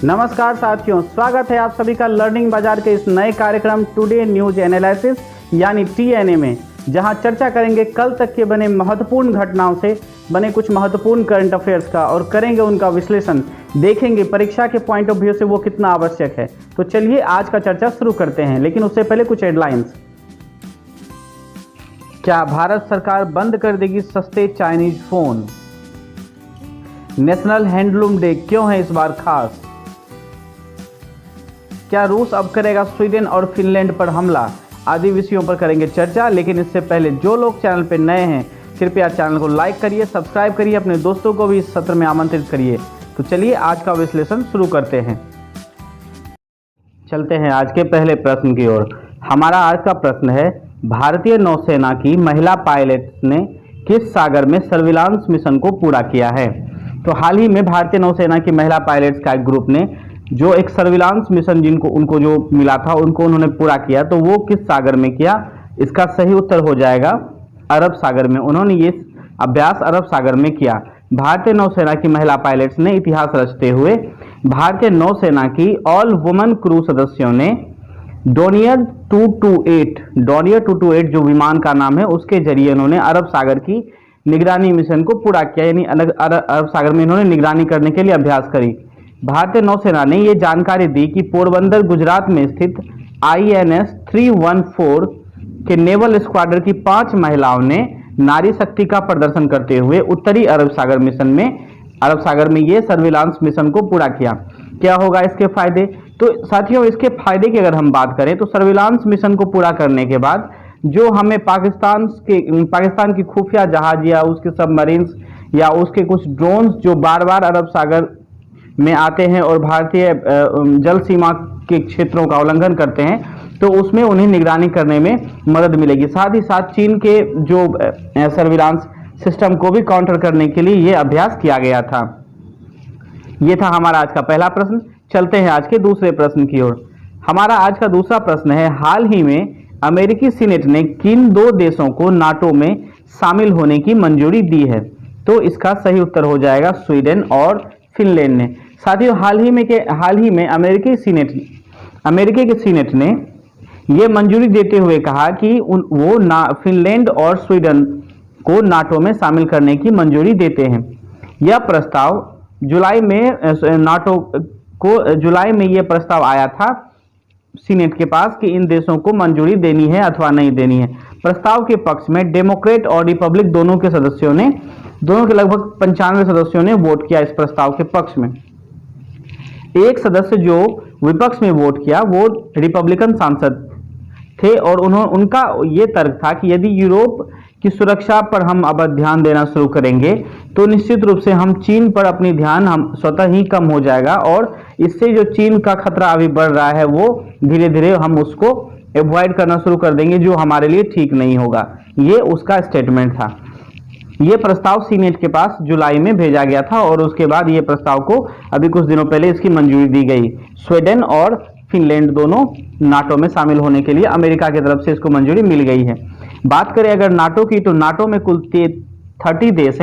नमस्कार साथियों, स्वागत है आप सभी का लर्निंग बाजार के इस नए कार्यक्रम टुडे न्यूज एनालिसिस यानी TNA में, जहां चर्चा करेंगे कल तक के बने महत्वपूर्ण घटनाओं से बने कुछ महत्वपूर्ण करंट अफेयर्स का और करेंगे उनका विश्लेषण। देखेंगे परीक्षा के पॉइंट ऑफ व्यू से वो कितना आवश्यक है। तो चलिए आज का चर्चा शुरू करते हैं, लेकिन उससे पहले कुछ हेडलाइंस। क्या भारत सरकार बंद कर देगी सस्ते Chinese phone? National handloom day क्यों है इस बार खास? क्या रूस अब करेगा स्वीडन और फिनलैंड पर हमला? आदि विषयों पर करेंगे चर्चा। लेकिन इससे पहले जो लोग चैनल पर नए हैं कृपया चैनल को लाइक करिए, सब्सक्राइब करिए, अपने दोस्तों को भी इस सत्र में आमंत्रित करिए। तो चलिए आज का विश्लेषण शुरू करते हैं। चलते हैं आज के पहले प्रश्न की ओर। हमारा आज का प्रश्न है, भारतीय नौसेना की महिला पायलट ने किस सागर में सर्विलांस मिशन को पूरा किया है? तो हाल ही में भारतीय नौसेना की महिला पायलट्स का एक ग्रुप ने जो एक सर्विलांस मिशन उनको जो मिला था उनको उन्होंने पूरा किया, तो वो किस सागर में किया? इसका सही उत्तर हो जाएगा अरब सागर में। उन्होंने ये अभ्यास अरब सागर में किया। भारतीय नौसेना की महिला पायलट्स ने इतिहास रचते हुए भारतीय नौसेना की ऑल वुमन क्रू सदस्यों ने डोनियर 228 जो विमान का नाम है उसके जरिए उन्होंने अरब सागर की निगरानी मिशन को पूरा किया, यानी अरब सागर में इन्होंने निगरानी करने के लिए अभ्यास करी। भारतीय नौसेना ने ये जानकारी दी कि पोरबंदर गुजरात में स्थित INS 314 के नेवल स्क्वाड्रन की 5 महिलाओं ने नारी शक्ति का प्रदर्शन करते हुए उत्तरी अरब सागर में ये सर्विलांस मिशन को पूरा किया। क्या होगा इसके फायदे? तो साथियों, इसके फायदे की अगर हम बात करें तो सर्विलांस मिशन को पूरा करने के बाद जो हमें पाकिस्तान की खुफिया जहाज या उसके सबमरीन्स या उसके कुछ ड्रोन्स जो बार बार अरब सागर में आते हैं और भारतीय जल सीमा के क्षेत्रों का उल्लंघन करते हैं, तो उसमें उन्हें निगरानी करने में मदद मिलेगी। साथ ही साथ चीन के जो सर्विलांस सिस्टम को भी काउंटर करने के लिए यह अभ्यास किया गया था। यह था हमारा आज का पहला प्रश्न। चलते हैं आज के दूसरे प्रश्न की ओर। हमारा आज का दूसरा प्रश्न है, हाल ही में अमेरिकी सीनेट ने किन 2 देशों को नाटो में शामिल होने की मंजूरी दी है? तो इसका सही उत्तर हो जाएगा स्वीडन और फिनलैंड ने। साथियों, हाल ही में अमेरिकी के सीनेट ने यह मंजूरी देते हुए कहा कि वो फिनलैंड और स्वीडन को नाटो में शामिल करने की मंजूरी देते हैं। यह प्रस्ताव जुलाई में यह प्रस्ताव आया था सीनेट के पास कि इन देशों को मंजूरी देनी है अथवा नहीं देनी है। प्रस्ताव के पक्ष में डेमोक्रेट और रिपब्लिक दोनों के लगभग 95 सदस्यों ने वोट किया इस प्रस्ताव के पक्ष में। एक सदस्य जो विपक्ष में वोट किया वो रिपब्लिकन सांसद थे और उनका ये तर्क था कि यदि यूरोप की सुरक्षा पर हम अब ध्यान देना शुरू करेंगे तो निश्चित रूप से हम चीन पर अपनी ध्यान हम स्वतः ही कम हो जाएगा और इससे जो चीन का खतरा अभी बढ़ रहा है वो धीरे धीरे हम उसको अवॉइड करना शुरू कर देंगे, जो हमारे लिए ठीक नहीं होगा। ये उसका स्टेटमेंट था। ये प्रस्ताव सीनेट के पास जुलाई में भेजा गया था और उसके बाद ये प्रस्ताव को अभी कुछ दिनों पहले इसकी मंजूरी दी गई। स्वीडन और फिनलैंड दोनों नाटो में शामिल होने के लिए अमेरिका की तरफ से इसको मंजूरी मिल गई है। बात करें अगर नाटो की, तो नाटो में कुल 30 देश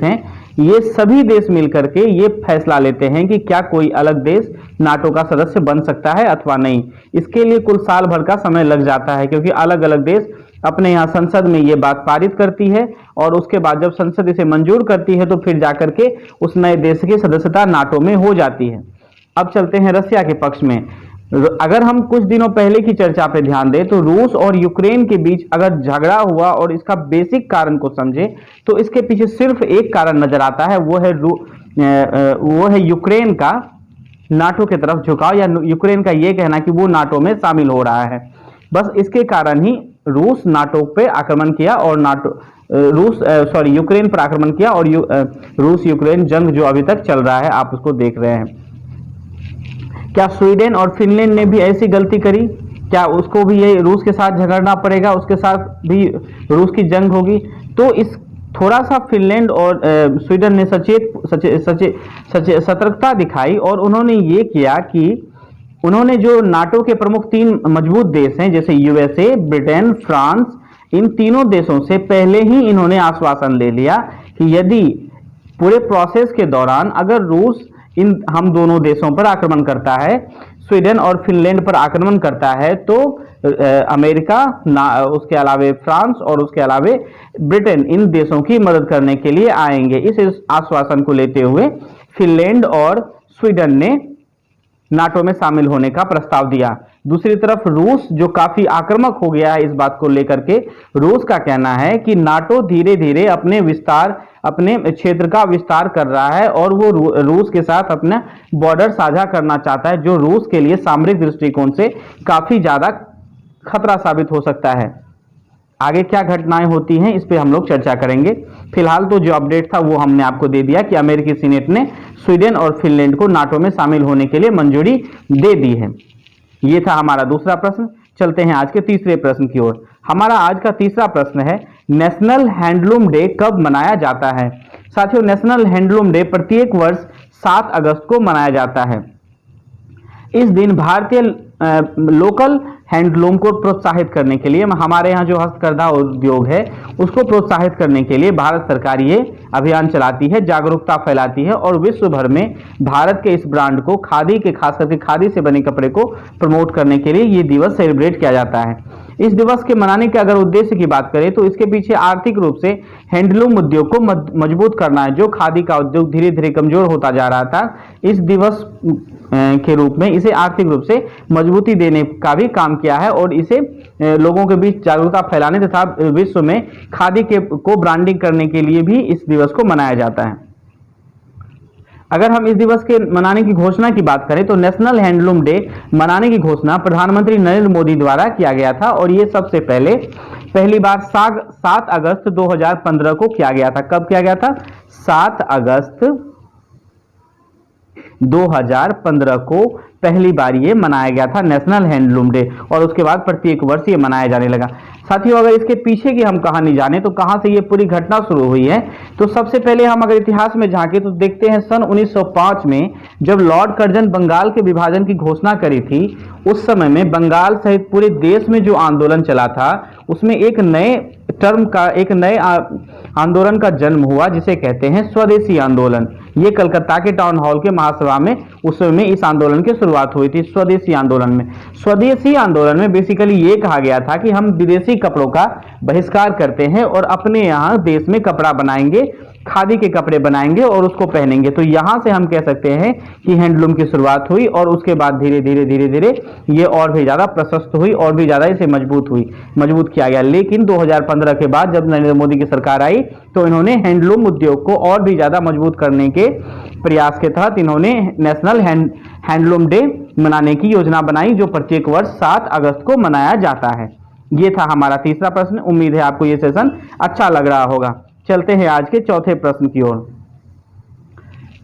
हैं। ये सभी देश मिलकर के ये फैसला लेते हैं कि क्या कोई अलग देश नाटो का सदस्य बन सकता है अथवा नहीं। इसके लिए कुल साल भर का समय लग जाता है, क्योंकि अलग अलग देश अपने यहाँ संसद में ये बात पारित करती है और उसके बाद जब संसद इसे मंजूर करती है तो फिर जाकर के उस नए देश की सदस्यता नाटो में हो जाती है। अब चलते हैं रसिया के पक्ष में। अगर हम कुछ दिनों पहले की चर्चा पे ध्यान दें तो रूस और यूक्रेन के बीच अगर झगड़ा हुआ और इसका बेसिक कारण को समझे तो इसके पीछे सिर्फ एक कारण नजर आता है, वो है यूक्रेन का नाटो की तरफ झुकाव या यूक्रेन का ये कहना कि वो नाटो में शामिल हो रहा है। बस इसके कारण ही रूस नाटो पे आक्रमण किया और यूक्रेन पर आक्रमण किया और रूस यूक्रेन जंग जो अभी तक चल रहा है आप उसको देख रहे हैं। क्या स्वीडन और फिनलैंड ने भी ऐसी गलती करी? क्या उसको भी ये रूस के साथ झगड़ना पड़ेगा, उसके साथ भी रूस की जंग होगी? तो इस थोड़ा सा फिनलैंड और स्वीडन ने सतर्कता दिखाई और उन्होंने ये किया कि उन्होंने जो नाटो के प्रमुख 3 मजबूत देश हैं जैसे USA, ब्रिटेन, फ्रांस, इन तीनों देशों से पहले ही इन्होंने आश्वासन ले लिया कि यदि पूरे प्रोसेस के दौरान अगर रूस इन हम दोनों देशों पर आक्रमण करता है, स्वीडन और फिनलैंड पर आक्रमण करता है, तो अमेरिका उसके अलावे फ्रांस और उसके अलावे ब्रिटेन इन देशों की मदद करने के लिए आएंगे। इस आश्वासन को लेते हुए फिनलैंड और स्वीडन ने नाटो में शामिल होने का प्रस्ताव दिया। दूसरी तरफ रूस जो काफी आक्रामक हो गया है इस बात को लेकर के, रूस का कहना है कि नाटो धीरे धीरे अपने क्षेत्र का विस्तार कर रहा है और वो रूस के साथ अपना बॉर्डर साझा करना चाहता है, जो रूस के लिए सामरिक दृष्टिकोण से काफी ज्यादा खतरा साबित हो सकता है। आगे क्या घटनाएं होती हैं इस पे हम लोग चर्चा करेंगे। फिलहाल तो जो अपडेट था वो हमने आपको दे दिया कि अमेरिकी सीनेट ने स्वीडन और फिनलैंड को नाटो में शामिल होने के लिए मंजूरी दे दी है। ये था हमारा दूसरा प्रश्न। चलते हैं आज के तीसरे प्रश्न की ओर। हमारा आज का तीसरा प्रश्न है, नेशनल हैंडलूम डे कब मनाया जाता है? साथियों, नेशनल हैंडलूम डे प्रत्येक वर्ष 7 अगस्त को मनाया जाता है। इस दिन भारतीय लोकल हैंडलूम को प्रोत्साहित करने के लिए, हमारे यहाँ जो हस्तकरघा उद्योग है उसको प्रोत्साहित करने के लिए भारत सरकार ये अभियान चलाती है, जागरूकता फैलाती है और विश्व भर में भारत के इस ब्रांड को, खादी के, खास करके खादी से बने कपड़े को प्रमोट करने के लिए ये दिवस सेलिब्रेट किया जाता है। इस दिवस के मनाने के अगर उद्देश्य की बात करें तो इसके पीछे आर्थिक रूप से हैंडलूम उद्योग को मजबूत करना है। जो खादी का उद्योग धीरे धीरे कमजोर होता जा रहा था, इस दिवस के रूप में इसे आर्थिक रूप से मजबूती देने का भी काम किया है और इसे लोगों के बीच जागरूकता फैलाने तथा विश्व में खादी को ब्रांडिंग करने के लिए भी इस दिवस को मनाया जाता है। अगर हम इस दिवस के मनाने की घोषणा की बात करें तो नेशनल हैंडलूम डे मनाने की घोषणा प्रधानमंत्री नरेंद्र मोदी द्वारा किया गया था और ये सबसे पहली बार 7 अगस्त 2015 को किया गया था। कब किया गया था? 7 अगस्त 2015 को पहली बार ये मनाया गया था नेशनल हैंडलूम डे और उसके बाद प्रत्येक वर्ष ये मनाया जाने लगा। साथियों, अगर इसके पीछे की हम कहानी जाने तो कहां से ये पूरी घटना शुरू हुई है, तो सबसे पहले हम अगर इतिहास में झांके तो देखते हैं सन 1905 में जब लॉर्ड कर्जन बंगाल के विभाजन की घोषणा करी थी, उस समय में बंगाल सहित पूरे देश में जो आंदोलन चला था उसमें एक नए आंदोलन का जन्म हुआ जिसे कहते हैं स्वदेशी आंदोलन। ये कलकत्ता के टाउन हॉल के महासभा में उस समय इस आंदोलन की शुरुआत हुई थी। स्वदेशी आंदोलन में बेसिकली ये कहा गया था कि हम विदेशी कपड़ों का बहिष्कार करते हैं और अपने यहाँ देश में कपड़ा बनाएंगे, खादी के कपड़े बनाएंगे और उसको पहनेंगे। तो यहाँ से हम कह सकते हैं कि हैंडलूम की शुरुआत हुई और उसके बाद धीरे धीरे ये और भी ज्यादा प्रशस्त हुई और भी ज्यादा इसे मजबूत किया गया। लेकिन 2015 के बाद जब नरेंद्र मोदी की सरकार आई तो इन्होंने हैंडलूम उद्योग को और भी ज्यादा मजबूत करने के प्रयास के तहत इन्होंने नेशनल हैंडलूम डे मनाने की योजना बनाई, जो प्रत्येक वर्ष 7 अगस्त को मनाया जाता है। ये था हमारा तीसरा प्रश्न। उम्मीद है आपको ये सेशन अच्छा लग रहा होगा। चलते हैं आज के चौथे प्रश्न की ओर।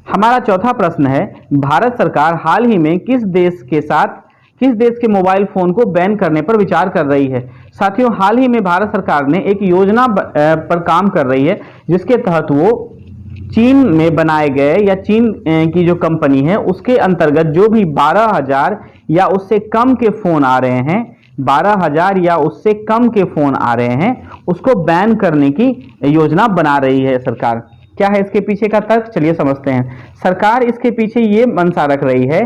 हमारा चौथा प्रश्न है, भारत सरकार हाल ही में किस देश के मोबाइल फोन को बैन करने पर विचार कर रही है? साथियों, हाल ही में भारत सरकार ने एक योजना पर काम कर रही है जिसके तहत वो चीन में बनाए गए या चीन की जो कंपनी है उसके अंतर्गत जो भी 12,000 या उससे कम के फोन आ रहे हैं, 12,000 या उससे कम के फोन आ रहे हैं, उसको बैन करने की योजना बना रही है सरकार। क्या है इसके पीछे का तर्क? चलिए समझते हैं। सरकार इसके पीछे ये मंशा रख रही है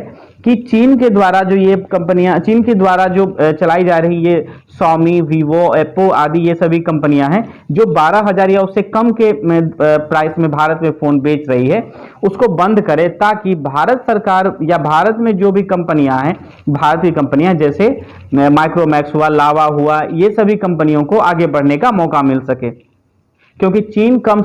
कि चीन के द्वारा जो चलाई जा रही ये Xiaomi, Vivo, Oppo आदि ये सभी कंपनियां हैं जो 12,000 या उससे कम के प्राइस में भारत में फोन बेच रही है, उसको बंद करे ताकि भारत सरकार या भारत में जो भी कंपनियां हैं, भारतीय कंपनियां जैसे माइक्रोमैक्स हुआ, लावा हुआ, ये सभी कंपनियों को आगे बढ़ने का मौका मिल सके। क्योंकि चीन कम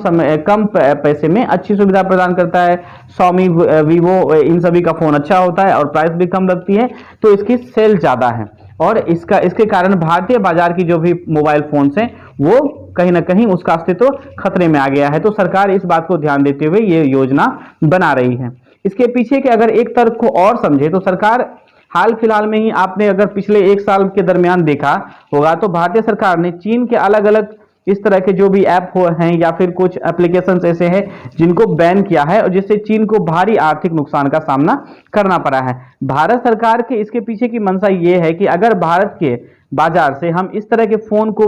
पैसे में अच्छी सुविधा प्रदान करता है, Xiaomi, Vivo इन सभी का फोन अच्छा होता है और प्राइस भी कम लगती है, तो इसकी सेल ज्यादा है और इसके कारण भारतीय बाजार की जो भी मोबाइल फोन्स हैं वो कहीं ना कहीं उसका अस्तित्व खतरे में आ गया है। तो सरकार इस बात को ध्यान देते हुए ये योजना बना रही है। इसके पीछे के अगर एक तर्क को और समझे तो सरकार हाल फिलहाल में ही, आपने अगर पिछले 1 साल के दरमियान देखा होगा तो भारतीय सरकार ने चीन के अलग अलग इस तरह के जो भी ऐप हैं या फिर कुछ एप्लीकेशंस ऐसे हैं जिनको बैन किया है और जिससे चीन को भारी आर्थिक नुकसान का सामना करना पड़ा है। भारत सरकार के इसके पीछे की मंशा ये है कि अगर भारत के बाजार से हम इस तरह के फोन को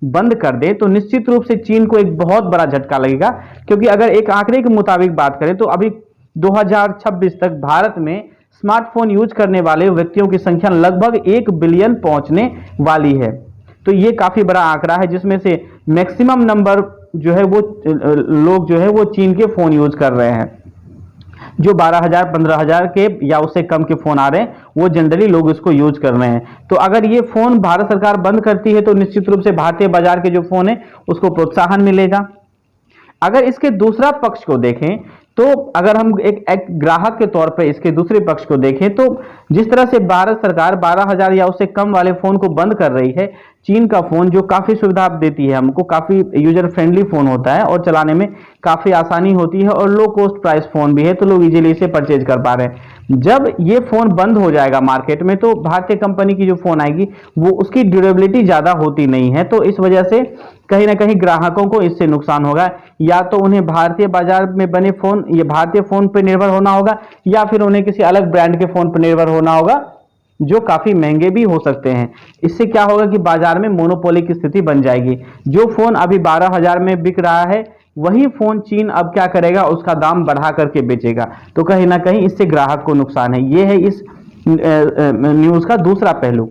बंद कर दें तो निश्चित रूप से चीन को एक बहुत बड़ा झटका लगेगा। क्योंकि अगर एक आंकड़े के मुताबिक बात करें तो अभी 2026 तक भारत में स्मार्टफोन यूज करने वाले व्यक्तियों की संख्या लगभग 1 बिलियन पहुंचने वाली है। तो ये काफी बड़ा आंकड़ा है, जिसमें से मैक्सिमम नंबर जो है वो लोग जो है वो चीन के फोन यूज कर रहे हैं। जो 12,000 15,000 के या उससे कम के फोन आ रहे हैं वो जनरली लोग इसको यूज कर रहे हैं। तो अगर ये फोन भारत सरकार बंद करती है तो निश्चित रूप से भारतीय बाजार के जो फोन है उसको प्रोत्साहन मिलेगा। अगर इसके दूसरा पक्ष को देखें तो अगर हम एक ग्राहक के तौर पर इसके दूसरे पक्ष को देखें तो जिस तरह से भारत सरकार 12,000 या उससे कम वाले फोन को बंद कर रही है, चीन का फोन जो काफी सुविधा देती है हमको, काफी यूजर फ्रेंडली फोन होता है और चलाने में काफी आसानी होती है और लो कॉस्ट प्राइस फोन भी है, तो लोग इजीली इसे परचेज कर पा रहे हैं। जब ये फोन बंद हो जाएगा मार्केट में तो भारतीय कंपनी की जो फोन आएगी वो उसकी ड्यूरेबिलिटी ज्यादा होती नहीं है, तो इस वजह से कहीं ना कहीं ग्राहकों को इससे नुकसान होगा। या तो उन्हें भारतीय बाजार में बने फोन या भारतीय फोन पर निर्भर होना होगा या फिर उन्हें किसी अलग ब्रांड के फोन पर निर्भर होना होगा जो काफी महंगे भी हो सकते हैं। इससे क्या होगा कि बाजार में मोनोपोली की स्थिति बन जाएगी। जो फोन अभी 12,000 में बिक रहा है वही फोन चीन अब क्या करेगा, उसका दाम बढ़ा करके बेचेगा, तो कहीं ना कहीं इससे ग्राहक को नुकसान है। यह है इस न्यूज का दूसरा पहलू।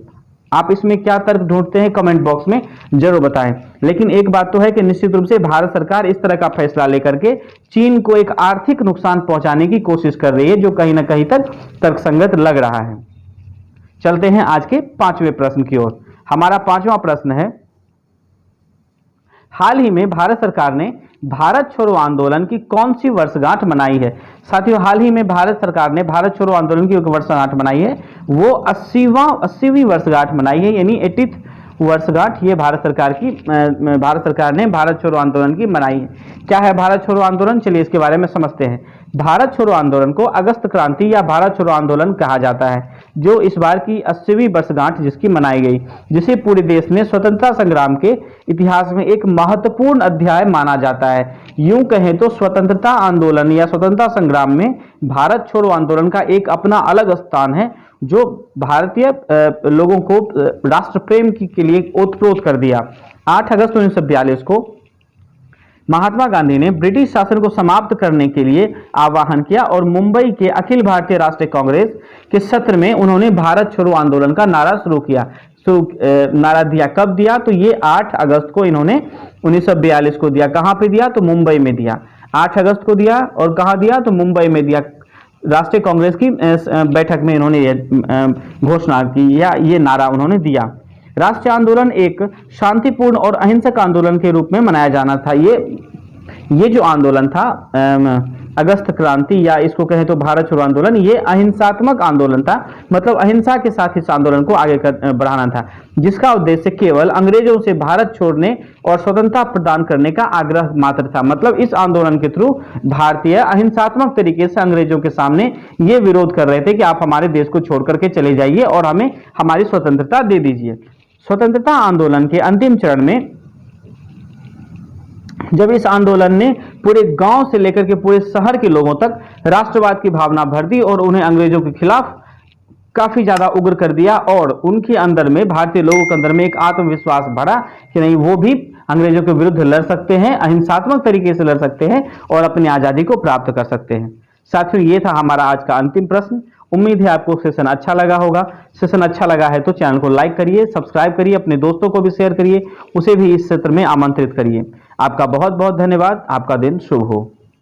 आप इसमें क्या तर्क ढूंढते हैं कमेंट बॉक्स में जरूर बताएं। लेकिन एक बात तो है कि निश्चित रूप से भारत सरकार इस तरह का फैसला लेकर के चीन को एक आर्थिक नुकसान पहुंचाने की कोशिश कर रही है, जो कहीं ना कहीं तक तर्कसंगत लग रहा है। चलते हैं आज के 5वें प्रश्न की ओर। हमारा 5वां प्रश्न है, हाल ही में भारत सरकार ने भारत छोड़ो आंदोलन की कौन सी वर्षगांठ मनाई है? साथियों, हाल ही में भारत सरकार ने भारत छोड़ो आंदोलन की एक वर्षगांठ मनाई है, वो 80वीं वर्षगांठ मनाई है, यानी 80th वर्षगांठ ये भारत सरकार ने भारत छोड़ो आंदोलन की मनाई है। क्या है भारत छोड़ो आंदोलन? चलिए इसके बारे में समझते हैं। भारत छोड़ो आंदोलन को अगस्त क्रांति या भारत छोड़ो आंदोलन कहा जाता है, जो इस बार की 80वीं वर्षगांठ जिसकी मनाई गई, जिसे पूरे देश ने स्वतंत्रता संग्राम के इतिहास में एक महत्वपूर्ण अध्याय माना जाता है। यूं कहें तो स्वतंत्रता आंदोलन या स्वतंत्रता संग्राम में भारत छोड़ो आंदोलन का एक अपना अलग स्थान है, जो भारतीय लोगों को राष्ट्र प्रेम के लिए ओतप्रोत कर दिया। 8 अगस्त 1942 को महात्मा गांधी ने ब्रिटिश शासन को समाप्त करने के लिए आह्वान किया और मुंबई के अखिल भारतीय राष्ट्रीय कांग्रेस के सत्र में उन्होंने भारत छोड़ो आंदोलन का नारा शुरू किया। नारा दिया, कब दिया? तो ये 8 अगस्त को इन्होंने 1942 को दिया। कहां पे दिया? तो मुंबई में दिया। 8 अगस्त को दिया और कहां दिया? तो मुंबई में दिया। राष्ट्रीय कांग्रेस की बैठक में इन्होंने ये घोषणा की या ये नारा उन्होंने दिया। राष्ट्रीय आंदोलन एक शांतिपूर्ण और अहिंसक आंदोलन के रूप में मनाया जाना था। ये जो आंदोलन था अगस्त क्रांति या इसको कहें तो भारत छोड़ो आंदोलन, ये अहिंसात्मक आंदोलन था, मतलब अहिंसा के साथ इस आंदोलन को आगे बढ़ाना था, जिसका उद्देश्य केवल अंग्रेजों से भारत छोड़ने और स्वतंत्रता प्रदान करने का आग्रह मात्र था। मतलब इस आंदोलन के थ्रू भारतीय अहिंसात्मक तरीके से अंग्रेजों के सामने ये विरोध कर रहे थे कि आप हमारे देश को छोड़ करके चले जाइए और हमें हमारी स्वतंत्रता दे दीजिए। स्वतंत्रता आंदोलन के अंतिम चरण में जब इस आंदोलन ने पूरे गांव से लेकर के पूरे शहर के लोगों तक राष्ट्रवाद की भावना भर दी और उन्हें अंग्रेजों के खिलाफ काफी ज्यादा उग्र कर दिया, और उनके अंदर में, भारतीय लोगों के अंदर में एक आत्मविश्वास बढ़ा कि नहीं, वो भी अंग्रेजों के विरुद्ध लड़ सकते हैं, अहिंसात्मक तरीके से लड़ सकते हैं और अपनी आजादी को प्राप्त कर सकते हैं। साथियों, ये था हमारा आज का अंतिम प्रश्न। उम्मीद है आपको सेशन अच्छा लगा होगा। सेशन अच्छा लगा है तो चैनल को लाइक करिए, सब्सक्राइब करिए, अपने दोस्तों को भी शेयर करिए, उसे भी इस क्षेत्र में आमंत्रित करिए। आपका बहुत बहुत धन्यवाद। आपका दिन शुभ हो।